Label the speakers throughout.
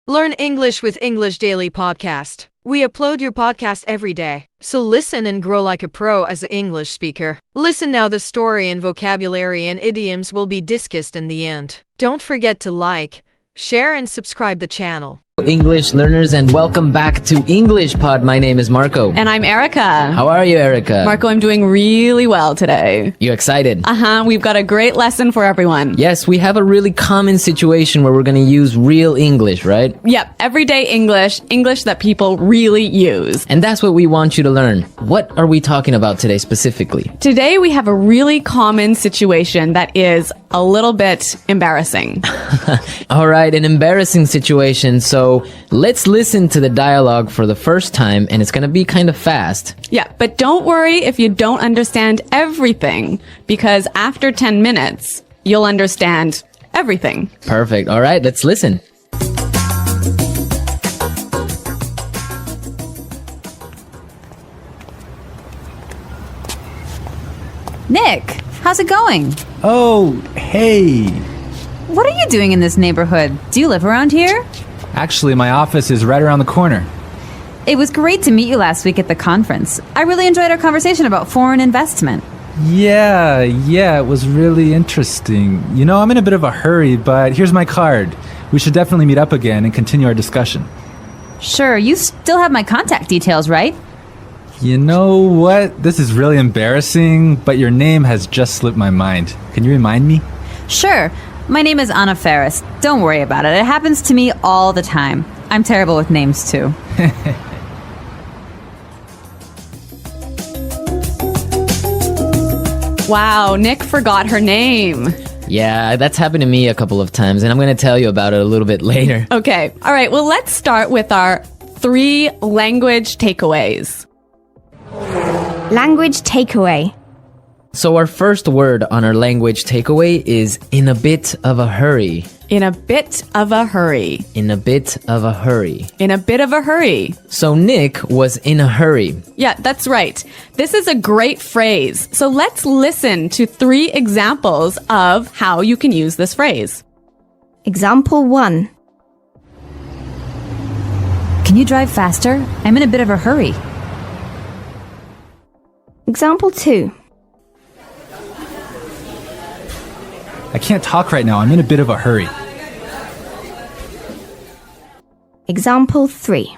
Speaker 1: Learn English with English Daily Podcast. We upload your podcast every day, so listen and grow like a pro as an English speaker. Listen now, the story and vocabulary and idioms will be discussed in the end. Don't forget to like, share and subscribe the channel.
Speaker 2: English learners, and welcome back to English Pod. My name is Marco.
Speaker 3: And I'm Erica.
Speaker 2: How are you, Erica?
Speaker 3: Marco, I'm doing really well today.
Speaker 2: You excited?
Speaker 3: We've got a great lesson for everyone.
Speaker 2: Yes, we have a really common situation where we're going to use real English, right?
Speaker 3: Yep, everyday English, English that people really use.
Speaker 2: And that's what we want you to learn. What are we talking about today specifically?
Speaker 3: Today we have a really common situation that is a little bit embarrassing.
Speaker 2: All right, an embarrassing situation. So let's listen to the dialogue for the first time, and it's going to be kind of fast.
Speaker 3: Yeah, but don't worry if you don't understand everything, because after 10 minutes, you'll understand everything.
Speaker 2: Perfect. All right, let's listen.
Speaker 4: Nick, how's it going?
Speaker 5: Oh, hey.
Speaker 4: What are you doing in this neighborhood? Do you live around here?
Speaker 5: Actually, my office is right around the corner.
Speaker 4: It was great to meet you last week at the conference. I really enjoyed our conversation about foreign investment.
Speaker 5: Yeah, it was really interesting. You know, I'm in a bit of a hurry, but here's my card. We should definitely meet up again and continue our discussion.
Speaker 4: Sure, you still have my contact details, right?
Speaker 5: You know what? This is really embarrassing, but your name has just slipped my mind. Can you remind me?
Speaker 4: Sure. My name is Anna Ferris. Don't worry about it. It happens to me all the time. I'm terrible with names, too.
Speaker 3: Wow, Nick forgot her name.
Speaker 2: Yeah, that's happened to me a couple of times, and I'm going to tell you about it a little bit later.
Speaker 3: Okay, all right, well, let's start with our 3 language takeaways.
Speaker 6: Language takeaway.
Speaker 2: So our first word on our language takeaway is in a bit of a hurry.
Speaker 3: In a bit of a hurry.
Speaker 2: In a bit of a hurry.
Speaker 3: In a bit of a hurry.
Speaker 2: So Nick was in a hurry.
Speaker 3: Yeah, that's right. This is a great phrase. So let's listen to 3 examples of how you can use this phrase.
Speaker 6: Example 1.
Speaker 4: Can you drive faster? I'm in a bit of a hurry.
Speaker 6: Example 2.
Speaker 5: I can't talk right now. I'm in a bit of a hurry.
Speaker 6: Example 3.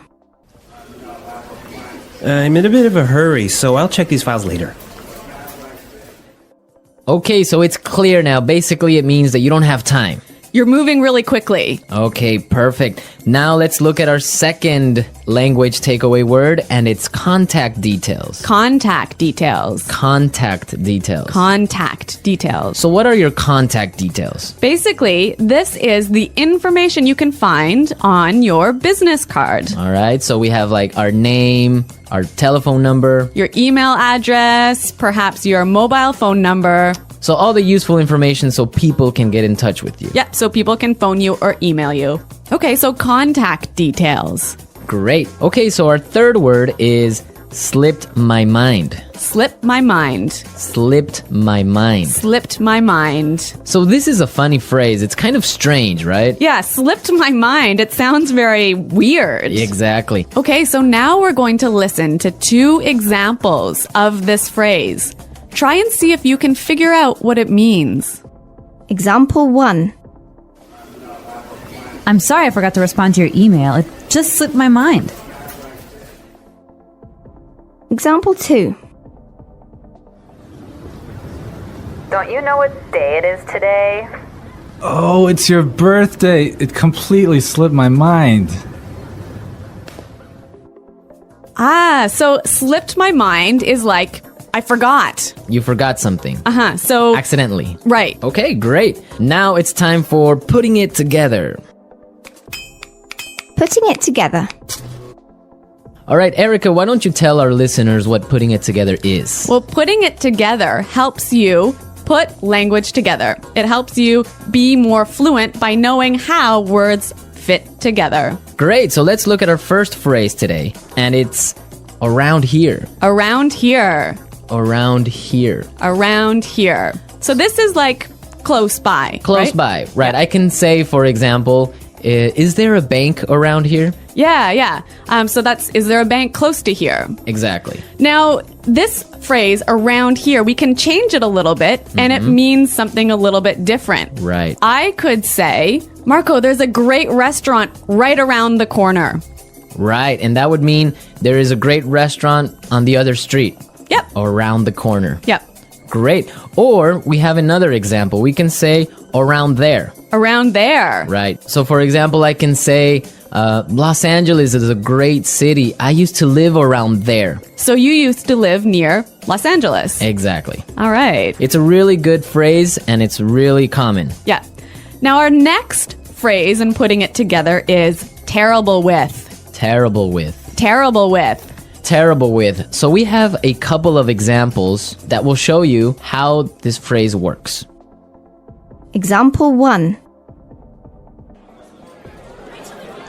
Speaker 7: I'm in a bit of a hurry, so I'll check these files later.
Speaker 2: Okay, so it's clear now. Basically, it means that you don't have time.
Speaker 3: You're moving really quickly.
Speaker 2: Okay, perfect. Now let's look at our second language takeaway word, and it's contact details.
Speaker 3: Contact details.
Speaker 2: Contact details.
Speaker 3: Contact details.
Speaker 2: So what are your contact details?
Speaker 3: Basically, this is the information you can find on your business card.
Speaker 2: All right, so we have like our name, our telephone number,
Speaker 3: Your email address, perhaps your mobile phone number.
Speaker 2: so all the useful information so people can get in touch with you.
Speaker 3: Yeah, so people can phone you or email you. Okay, so contact details.
Speaker 2: Great. Okay, so our third word is slipped my mind.
Speaker 3: Slipped my mind.
Speaker 2: Slipped my mind.
Speaker 3: Slipped my mind.
Speaker 2: So this is a funny phrase. It's kind of strange, right?
Speaker 3: Yeah, slipped my mind. It sounds very weird.
Speaker 2: Exactly.
Speaker 3: Okay, so now we're going to listen to 2 examples of this phrase. Try and see if you can figure out what it means.
Speaker 6: Example 1.
Speaker 4: I'm sorry I forgot to respond to your email. It just slipped my mind.
Speaker 6: Example 2.
Speaker 8: Don't you know what day it is today?
Speaker 5: Oh, it's your birthday. It completely slipped my mind.
Speaker 3: So slipped my mind is like, I forgot.
Speaker 2: You forgot something.
Speaker 3: So,
Speaker 2: Accidentally.
Speaker 3: right.
Speaker 2: Okay, great. Now it's time for putting it together.
Speaker 6: Putting it together.
Speaker 2: All right, Erica, why don't you tell our listeners what putting it together is?
Speaker 3: Well, putting it together helps you put language together. It helps you be more fluent by knowing how words fit together.
Speaker 2: Great, so let's look at our first phrase today, and it's around here.
Speaker 3: Around here.
Speaker 2: Around here.
Speaker 3: Around here. So this is like close by.
Speaker 2: Close
Speaker 3: right?
Speaker 2: by, right? I can say, for example, Is there a bank around here?
Speaker 3: Yeah. So that's, is there a bank close to here?
Speaker 2: Exactly.
Speaker 3: Now, this phrase, around here, we can change it a little bit, and it means something a little bit different.
Speaker 2: Right.
Speaker 3: I could say, Marco, there's a great restaurant right around the corner.
Speaker 2: Right. And that would mean there is a great restaurant on the other street.
Speaker 3: Yep.
Speaker 2: Or around the corner.
Speaker 3: Yep.
Speaker 2: Great. Or we have another example. We can say around there.
Speaker 3: Around there.
Speaker 2: Right. So, for example, I can say, Los Angeles is a great city. I used to live around there.
Speaker 3: So you used to live near Los Angeles.
Speaker 2: Exactly.
Speaker 3: All right.
Speaker 2: It's a really good phrase, and it's really common.
Speaker 3: Yeah. Now, our next phrase in putting it together is terrible with.
Speaker 2: Terrible with.
Speaker 3: Terrible with.
Speaker 2: Terrible with. So we have a couple of examples that will show you how this phrase works.
Speaker 6: Example 1.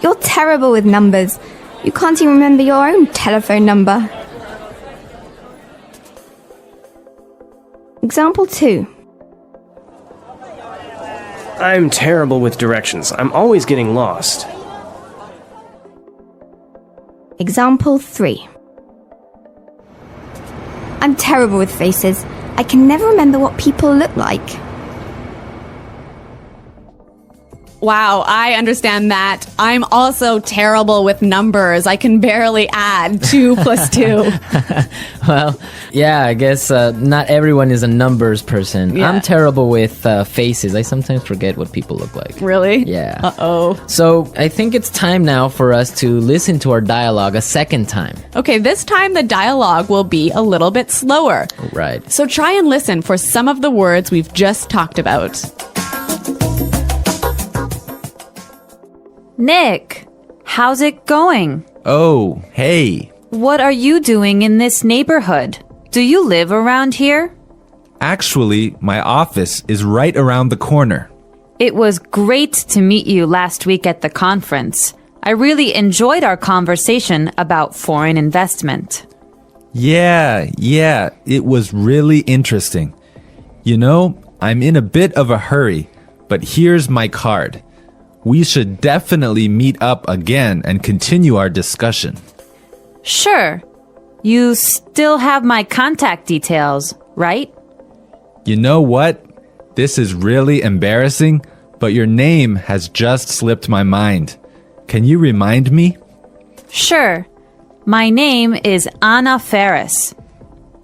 Speaker 6: You're terrible with numbers. You can't even remember your own telephone number. Example 2.
Speaker 7: I'm terrible with directions. I'm always getting lost.
Speaker 6: Example 3. I'm terrible with faces. I can never remember what people look like.
Speaker 3: Wow, I understand that. I'm also terrible with numbers. I can barely add 2 plus 2.
Speaker 2: Well, yeah, I guess not everyone is a numbers person.
Speaker 3: Yeah.
Speaker 2: I'm terrible with faces. I sometimes forget what people look like.
Speaker 3: Really?
Speaker 2: Yeah.
Speaker 3: Uh-oh.
Speaker 2: So I think it's time now for us to listen to our dialogue a second time.
Speaker 3: Okay, this time the dialogue will be a little bit slower.
Speaker 2: Right.
Speaker 3: So try and listen for some of the words we've just talked about.
Speaker 4: Nick, how's it going?
Speaker 5: Oh, hey.
Speaker 4: What are you doing in this neighborhood? Do you live around here?
Speaker 5: Actually, my office is right around the corner.
Speaker 4: It was great to meet you last week at the conference. I really enjoyed our conversation about foreign investment.
Speaker 5: Yeah, it was really interesting. You know, I'm in a bit of a hurry, but here's my card. We should definitely meet up again and continue our discussion.
Speaker 4: Sure. You still have my contact details, right?
Speaker 5: You know what? This is really embarrassing, but your name has just slipped my mind. Can you remind me?
Speaker 4: Sure. My name is Anna Ferris.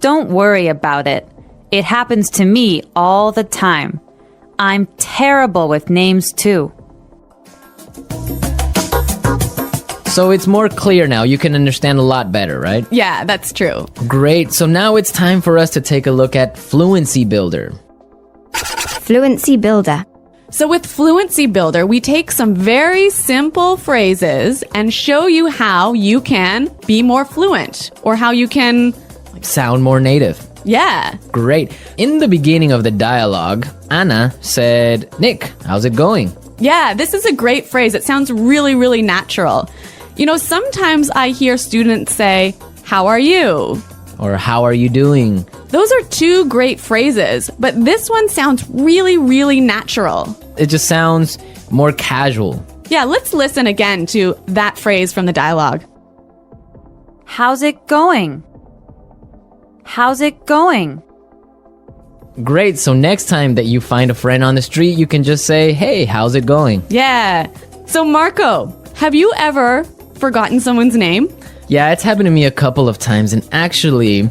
Speaker 4: Don't worry about it. It happens to me all the time. I'm terrible with names too.
Speaker 2: So it's more clear now. You can understand a lot better, right?
Speaker 3: Yeah, that's true.
Speaker 2: Great. So now it's time for us to take a look at Fluency Builder.
Speaker 6: Fluency Builder.
Speaker 3: So with Fluency Builder, we take some very simple phrases and show you how you can be more fluent or how you can...
Speaker 2: Sound more native.
Speaker 3: Yeah.
Speaker 2: Great. In the beginning of the dialogue, Anna said, Nick, how's it going?
Speaker 3: Yeah, this is a great phrase. It sounds really, really natural. You know, sometimes I hear students say, how are you?
Speaker 2: Or how are you doing?
Speaker 3: Those are 2 great phrases, but this one sounds really, really natural.
Speaker 2: It just sounds more casual.
Speaker 3: Yeah, let's listen again to that phrase from the dialogue.
Speaker 4: How's it going? How's it going?
Speaker 2: Great. So next time that you find a friend on the street, you can just say, hey, how's it going?
Speaker 3: Yeah. So Marco, have you ever forgotten someone's name?
Speaker 2: Yeah, it's happened to me a couple of times. And actually,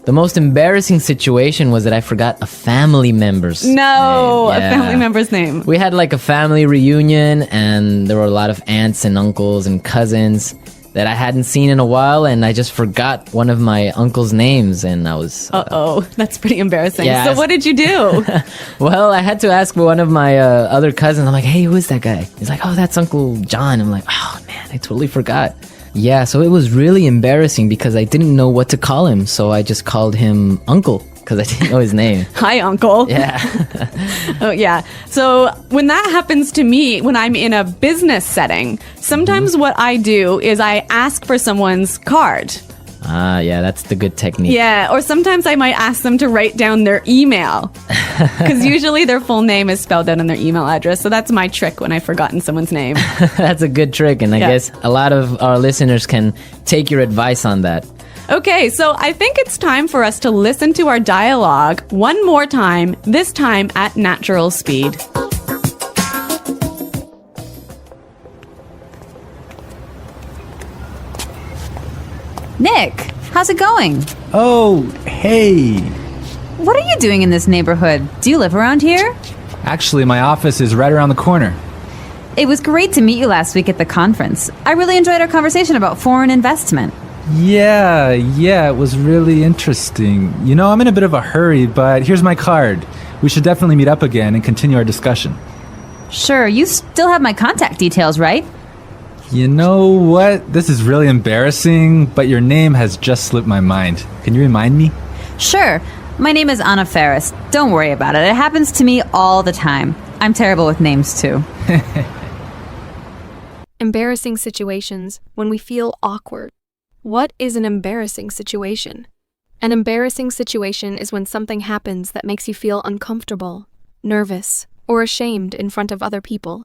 Speaker 2: the most embarrassing situation was that I forgot a family member's name.
Speaker 3: No, a
Speaker 2: Yeah.
Speaker 3: family member's name.
Speaker 2: We had like a family reunion, and there were a lot of aunts and uncles and cousins that I hadn't seen in a while, and I just forgot one of my uncle's names, and I was...
Speaker 3: Uh-oh, that's pretty embarrassing.
Speaker 2: Yeah,
Speaker 3: So what did you do?
Speaker 2: Well, I had to ask one of my other cousins. I'm like, hey, who is that guy? He's like, oh, that's Uncle John. I'm like, oh, man, I totally forgot. Yeah, so it was really embarrassing because I didn't know what to call him, so I just called him Uncle because I didn't know his name.
Speaker 3: Hi, Uncle.
Speaker 2: Yeah.
Speaker 3: Oh, yeah. So when that happens to me, when I'm in a business setting, sometimes what I do is I ask for someone's card.
Speaker 2: Ah, yeah, that's the good technique.
Speaker 3: Yeah, or sometimes I might ask them to write down their email. Because usually their full name is spelled out on their email address. So that's my trick when I've forgotten someone's name.
Speaker 2: That's a good trick, and I
Speaker 3: Yeah.
Speaker 2: guess a lot of our listeners can take your advice on that.
Speaker 3: Okay, so I think it's time for us to listen to our dialogue one more time, this time at natural speed.
Speaker 4: Nick, how's it going?
Speaker 5: Oh, hey.
Speaker 4: What are you doing in this neighborhood? Do you live around here?
Speaker 5: Actually, my office is right around the corner.
Speaker 4: It was great to meet you last week at the conference. I really enjoyed our conversation about foreign investment.
Speaker 5: Yeah, it was really interesting. You know, I'm in a bit of a hurry, but here's my card. We should definitely meet up again and continue our discussion.
Speaker 4: Sure, you still have my contact details, right?
Speaker 5: You know what? This is really embarrassing, but your name has just slipped my mind. Can you remind me?
Speaker 4: Sure. My name is Anna Ferris. Don't worry about it. It happens to me all the time. I'm terrible with names, too.
Speaker 9: Embarrassing situations when we feel awkward. What is an embarrassing situation? An embarrassing situation is when something happens that makes you feel uncomfortable, nervous, or ashamed in front of other people.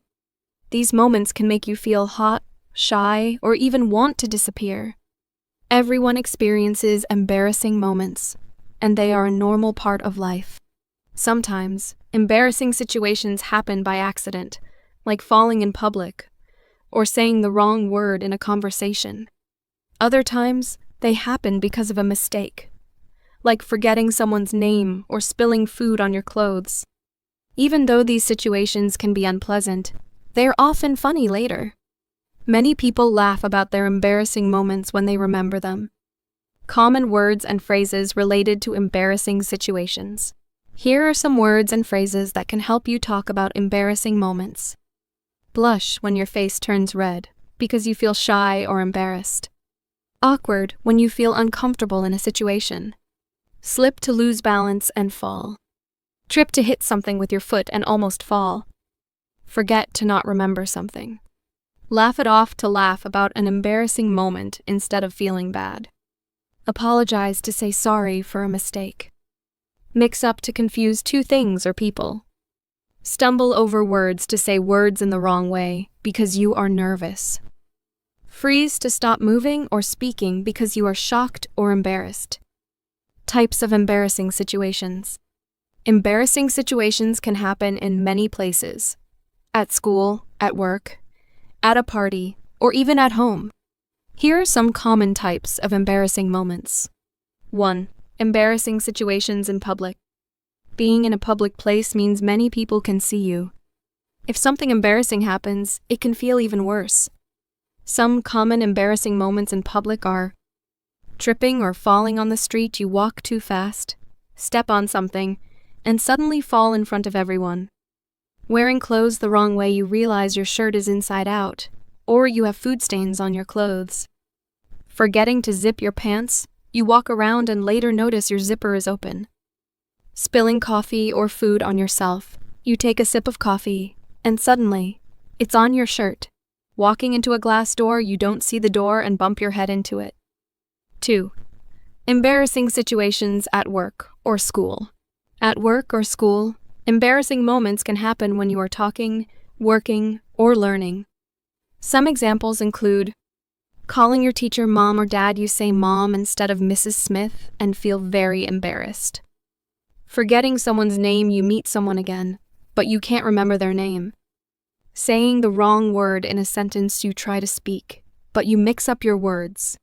Speaker 9: These moments can make you feel hot, shy, or even want to disappear. Everyone experiences embarrassing moments, and they are a normal part of life. Sometimes, embarrassing situations happen by accident, like falling in public, or saying the wrong word in a conversation. Other times, they happen because of a mistake, like forgetting someone's name or spilling food on your clothes. Even though these situations can be unpleasant, they are often funny later. Many people laugh about their embarrassing moments when they remember them. Common words and phrases related to embarrassing situations. Here are some words and phrases that can help you talk about embarrassing moments. Blush when your face turns red because you feel shy or embarrassed. Awkward when you feel uncomfortable in a situation. Slip to lose balance and fall. Trip to hit something with your foot and almost fall. Forget to not remember something. Laugh it off to laugh about an embarrassing moment instead of feeling bad. Apologize to say sorry for a mistake. Mix up to confuse two things or people. Stumble over words to say words in the wrong way because you are nervous. Freeze to stop moving or speaking because you are shocked or embarrassed. Types of embarrassing situations. Embarrassing situations can happen in many places. At school, at work, at a party, or even at home. Here are some common types of embarrassing moments. 1. Embarrassing situations in public. Being in a public place means many people can see you. If something embarrassing happens, it can feel even worse. Some common embarrassing moments in public are tripping or falling on the street, you walk too fast, step on something, and suddenly fall in front of everyone. Wearing clothes the wrong way, you realize your shirt is inside out, or you have food stains on your clothes. Forgetting to zip your pants, you walk around and later notice your zipper is open. Spilling coffee or food on yourself, you take a sip of coffee, and suddenly, it's on your shirt. Walking into a glass door, you don't see the door and bump your head into it. 2. Embarrassing situations at work or school. At work or school, embarrassing moments can happen when you are talking, working, or learning. Some examples include calling your teacher mom or dad, you say mom instead of Mrs. Smith and feel very embarrassed. Forgetting someone's name, you meet someone again, but you can't remember their name. Saying the wrong word in a sentence you try to speak, but you mix up your words.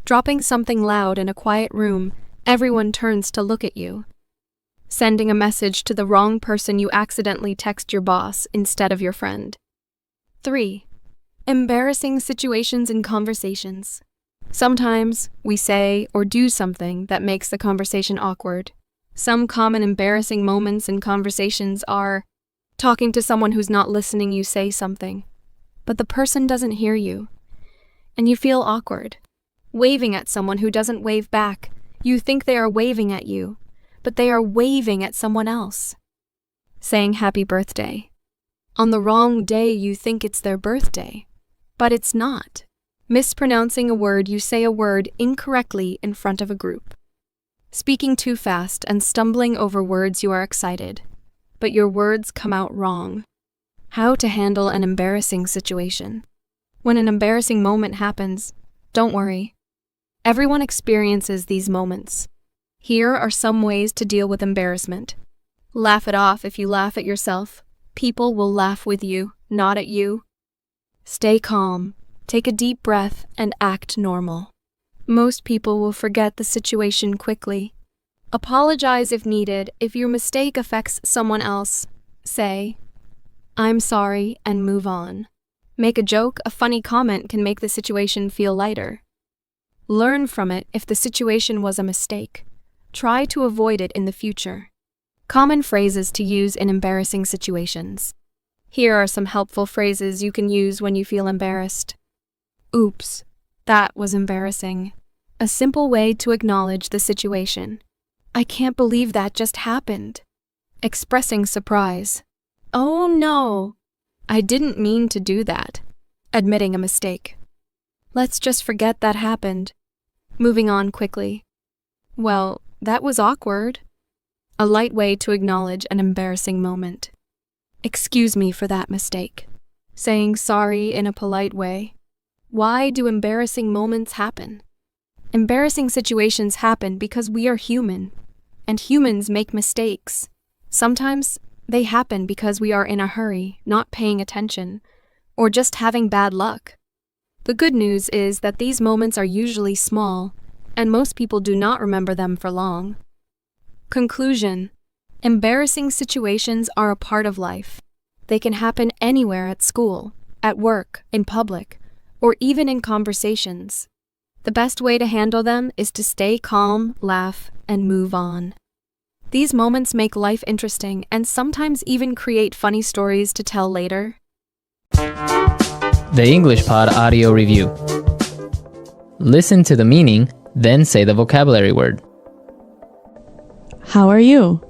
Speaker 9: Dropping something loud in a quiet room, everyone turns to look at you. Sending a message to the wrong person, you accidentally text your boss instead of your friend. 3. Embarrassing situations in conversations. Sometimes we say or do something that makes the conversation awkward. Some common embarrassing moments in conversations are talking to someone who's not listening, you say something, but the person doesn't hear you, and you feel awkward. Waving at someone who doesn't wave back, you think they are waving at you, but they are waving at someone else. Saying happy birthday. On the wrong day, you think it's their birthday, but it's not. Mispronouncing a word, you say a word incorrectly in front of a group. speaking too fast and stumbling over words you are excited, but your words come out wrong. How to handle an embarrassing situation. When an embarrassing moment happens, don't worry. Everyone experiences these moments. Here are some ways to deal with embarrassment. Laugh it off. If you laugh at yourself, people will laugh with you, not at you. Stay calm, take a deep breath, and act normal. Most people will forget the situation quickly. Apologize if needed. If your mistake affects someone else, say, "I'm sorry," and move on. Make a joke. A funny comment can make the situation feel lighter. Learn from it if the situation was a mistake. Try to avoid it in the future. Common phrases to use in embarrassing situations. Here are some helpful phrases you can use when you feel embarrassed. Oops, that was embarrassing. A simple way to acknowledge the situation. I can't believe that just happened. Expressing surprise. Oh no, I didn't mean to do that. Admitting a mistake. Let's just forget that happened. Moving on quickly. Well, that was awkward. A light way to acknowledge an embarrassing moment. Excuse me for that mistake. Saying sorry in a polite way. Why do embarrassing moments happen? Embarrassing situations happen because we are human, and humans make mistakes. Sometimes they happen because we are in a hurry, not paying attention, or just having bad luck. The good news is that these moments are usually small, and most people do not remember them for long. Conclusion: embarrassing situations are a part of life. They can happen anywhere at school, at work, in public, or even in conversations. The best way to handle them is to stay calm, laugh, and move on. These moments make life interesting and sometimes even create funny stories to tell later.
Speaker 2: The English Pod Audio Review. Listen to the meaning, then say the vocabulary word.
Speaker 3: How are you?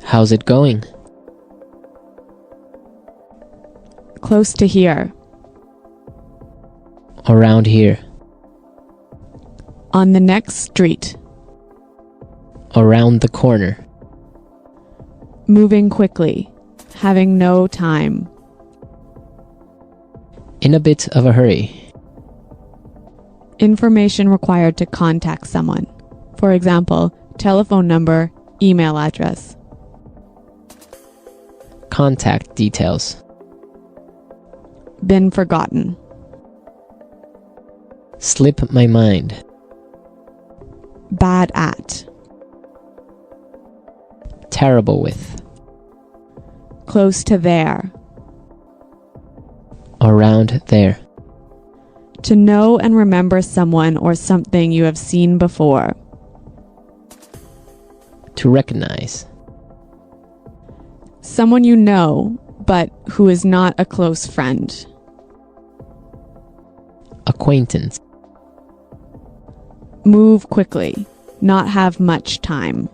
Speaker 2: How's it going?
Speaker 3: Close to here.
Speaker 2: Around here.
Speaker 3: On the next street.
Speaker 2: Around the corner.
Speaker 3: Moving quickly. Having no time.
Speaker 2: In a bit of a hurry.
Speaker 3: Information required to contact someone. For example, telephone number, email address.
Speaker 2: Contact details.
Speaker 3: Been forgotten.
Speaker 2: Slip my mind.
Speaker 3: Bad at.
Speaker 2: Terrible with.
Speaker 3: Close to there.
Speaker 2: Around there.
Speaker 3: To know and remember someone or something you have seen before.
Speaker 2: To recognize.
Speaker 3: Someone you know, but who is not a close friend.
Speaker 2: Acquaintance.
Speaker 3: Move quickly. Not have much time.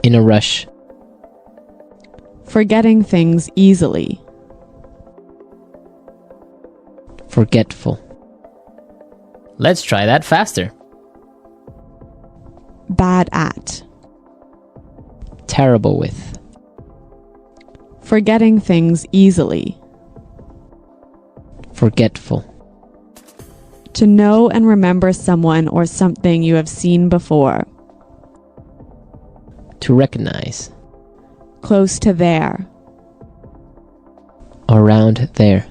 Speaker 2: In a rush.
Speaker 3: Forgetting things easily.
Speaker 2: Forgetful. Let's try that faster.
Speaker 3: Bad at.
Speaker 2: Terrible with.
Speaker 3: Forgetting things easily.
Speaker 2: Forgetful.
Speaker 3: To know and remember someone or something you have seen before.
Speaker 2: To recognize.
Speaker 3: Close to there.
Speaker 2: Around there.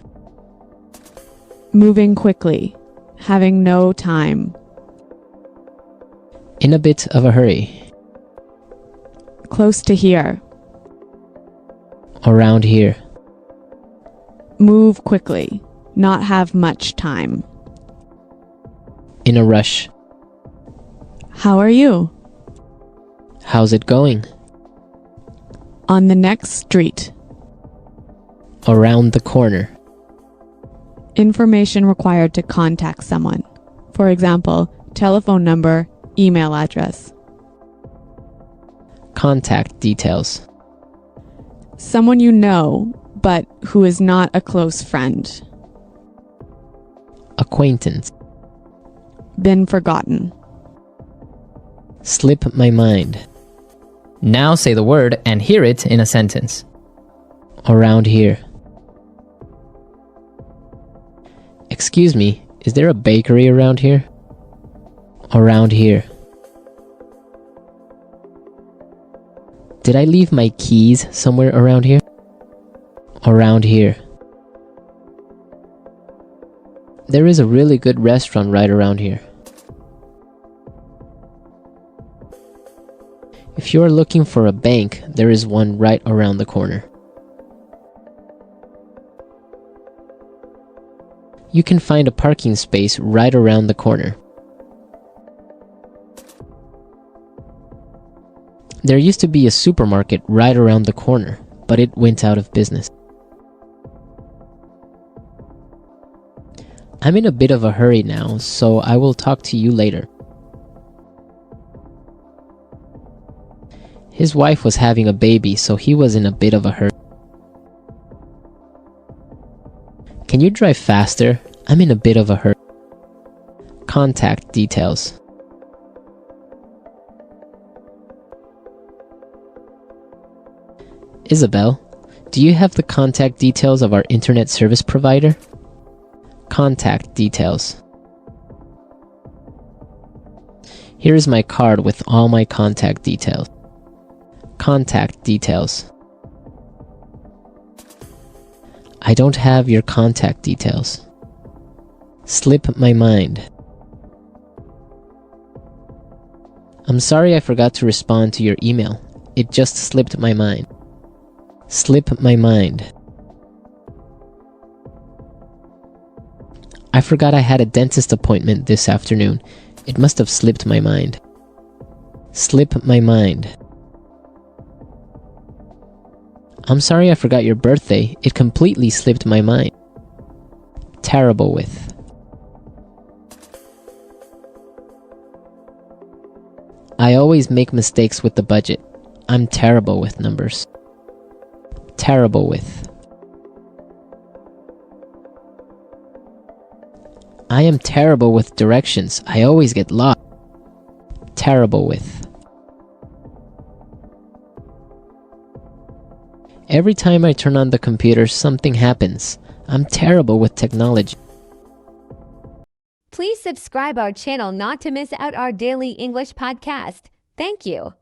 Speaker 3: Moving quickly. Having no time.
Speaker 2: In a bit of a hurry.
Speaker 3: Close to here.
Speaker 2: Around here.
Speaker 3: Move quickly. Not have much time.
Speaker 2: In a rush.
Speaker 3: How are you?
Speaker 2: How's it going?
Speaker 3: On the next street.
Speaker 2: Around the corner.
Speaker 3: Information required to contact someone. For example, telephone number, email address.
Speaker 2: Contact details.
Speaker 3: Someone you know, but who is not a close friend.
Speaker 2: Acquaintance.
Speaker 3: been forgotten.
Speaker 2: Slip my mind. Now say the word and hear it in a sentence. Around here. Excuse me, is there a bakery around here? Around here. Did I leave my keys somewhere around here? Around here. There is a really good restaurant right around here. If you are looking for a bank, there is one right around the corner. You can find a parking space right around the corner. There used to be a supermarket right around the corner, but it went out of business. I'm in a bit of a hurry now, so I will talk to you later. His wife was having a baby, so he was in a bit of a hurry. Can you drive faster? I'm in a bit of a hurry. Contact details. Isabel, do you have the contact details of our internet service provider? Contact details. Here is my card with all my contact details. Contact details. I don't have your contact details. Slip my mind. I'm sorry I forgot to respond to your email. It just slipped my mind. Slip my mind. I forgot I had a dentist appointment this afternoon. It must have slipped my mind. Slip my mind. I'm sorry I forgot your birthday. It completely slipped my mind. Terrible with. I always make mistakes with the budget. I'm terrible with numbers. Terrible with. I am terrible with directions. I always get lost. Terrible with. Every time I turn on the computer, something happens. I'm terrible with technology.
Speaker 10: Please subscribe our channel not to miss out our daily English podcast. Thank you.